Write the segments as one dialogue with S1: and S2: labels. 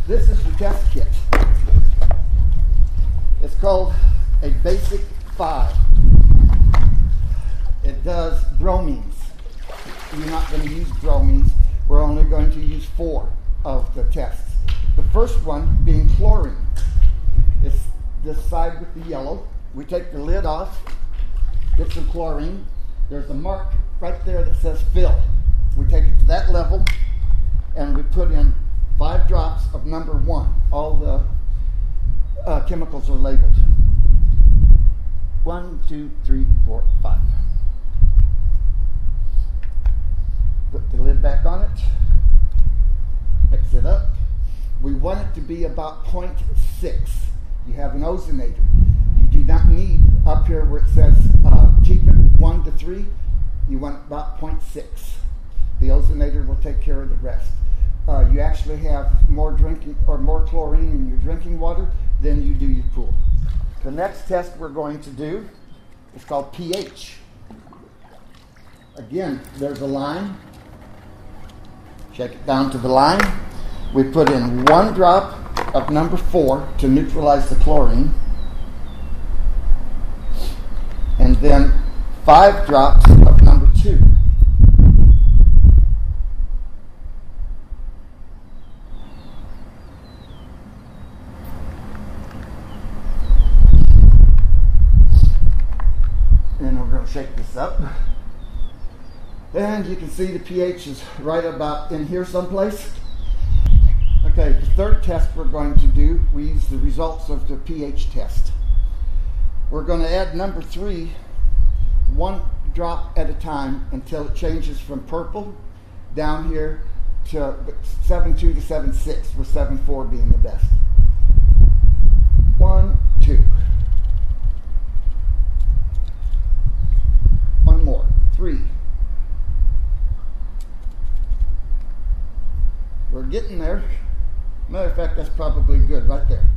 S1: This is the test kit. It's called a Basic 5. It does bromines. You're not going to use bromines. We're only going to use 4 of the tests. The first one being chlorine. It's this side with the yellow. We take the lid off, get some chlorine. There's a mark right there that says fill. We take it to that level and we put in 5 drops of number 1. All the chemicals are labeled. 1, 2, 3, 4, 5. Put the lid back on it. Mix it up. We want it to be about 0.6. You have an ozonator. You do not need up here where it says keep it 1 to 3. You want about 0.6. The ozonator will take care of the rest. You actually have more chlorine in your drinking water than you do your pool. The next test we're going to do is called pH. Again, there's a line. Shake it down to the line. We put in 1 drop of number 4 to neutralize the chlorine, and then 5 drops of number 2. And we're going to shake this up. And you can see the pH is right about in here someplace. Okay, the third test we're going to do, we use the results of the pH test. We're going to add number 3, 1 drop at a time until it changes from purple down here to 7.2 to 7.6, with 7.4 being the best. 1, 2. 1 more. 3. We're getting there. Matter of fact, that's probably good right there.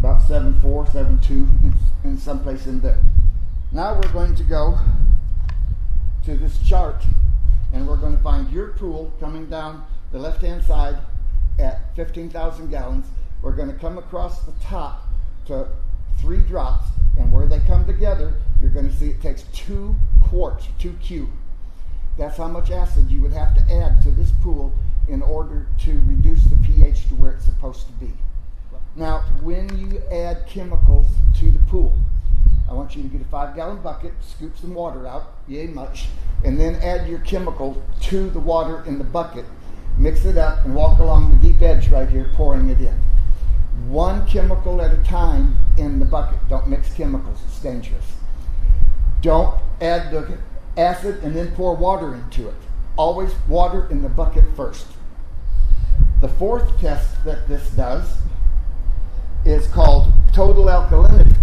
S1: About 7.4, 7.2, in someplace in there. Now we're going to go to this chart, and we're going to find your pool coming down the left-hand side at 15,000 gallons. We're going to come across the top to 3 drops, and where they come together, you're going to see it takes 2 quarts, 2 cube. That's how much acid you would have to add to this pool in order to reduce the pH to where it's supposed to be. Now, when you add chemicals to the pool, I want you to get a 5-gallon bucket, scoop some water out, yay much, and then add your chemical to the water in the bucket, mix it up, and walk along the deep edge right here, pouring it in. 1 chemical at a time in the bucket. Don't mix chemicals, it's dangerous. Don't add the acid and then pour water into it. Always water in the bucket first. The 4th test that this does is called total alkalinity.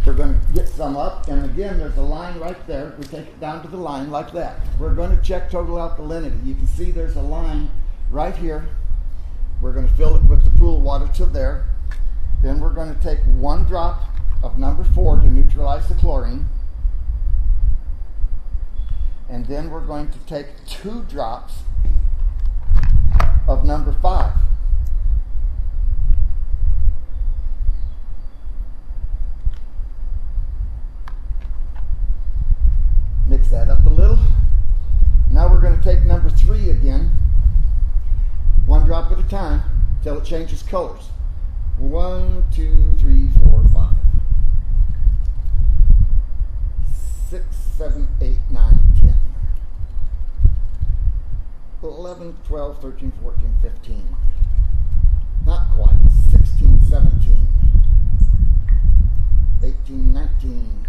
S1: We're going to get some up, and again, there's a line right there. We take it down to the line like that. We're going to check total alkalinity. You can see there's a line right here. We're going to fill it with the pool water to there. Then we're going to take 1 drop of number 4 to neutralize the chlorine. And then we're going to take 2 drops of number 5. Mix that up a little. Now we're going to take number 3 again, 1 drop at a time, till it changes colors. 1, 2, 3, 4, 5. 6, 7, 8, 9, 10. 11, 12, 13, 14, 15. Not quite. 16, 17, 18, 19.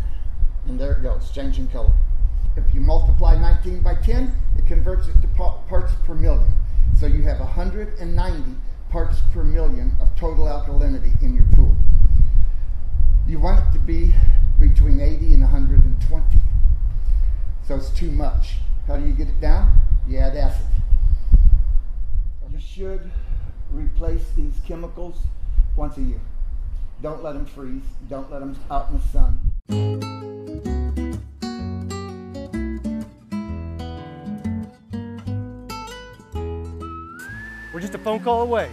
S1: And there it goes, changing color. If you multiply 19 by 10, it converts it to parts per million. So you have 190 parts per million of total alkalinity in your pool. You want it to be between 80 and 120. So it's too much. How do you get it down? You add acid. You should replace these chemicals once a year. Don't let them freeze. Don't let them out in the sun.
S2: We're just a phone call away.